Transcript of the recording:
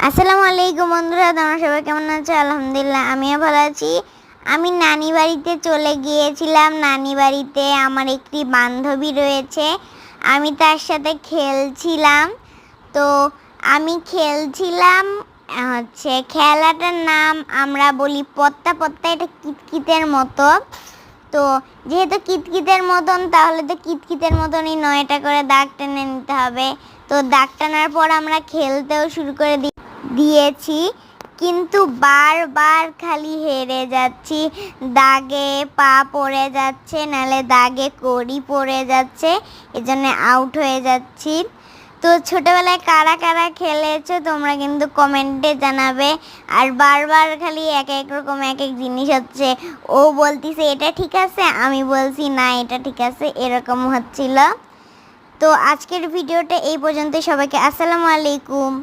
আসসালামু আলাইকুম বন্ধুরা, তোমরা সবাই কেমন আছো? আলহামদুলিল্লাহ আমিও ভালো আছি। আমি নানি বাড়িতে চলে গিয়েছিলাম। নানি বাড়িতে আমার একটি বান্ধবী রয়েছে, আমি তার সাথে খেলছিলাম। তো আমি খেলছিলাম খেলাটার নাম আমরা বলি পত্তা পত্তা। এটা কিতকিতের মতো। তো যেহেতু কিতকিতের মতন, তাহলে তো কিতকিতের মতনই 9টা করে দাগ টেনে নিতে হবে। তো দাগ টানার পর আমরা খেলতেও শুরু করে দিয়েছি, কিন্তু বারবার খালি হেরে যাচ্ছি। দাগে পা পড়ে যাচ্ছে, নাহলে দাগে কড়ি পড়ে যাচ্ছে, এজন্য আউট হয়ে যাচ্ছি। তো ছোটবেলায় কারা কারা খেলেছো তোমরা কিন্তু কমেন্টে জানাবে। আর বারবার খালি এক এক রকম এক এক জিনিস হচ্ছে। ও বলতিছে এটা ঠিক আছে, আমি বলছি না এটা ঠিক আছে, এরকম হচ্ছিল। তো আজকের ভিডিওটা এই পর্যন্ত। সবাইকে আসসালামু আলাইকুম।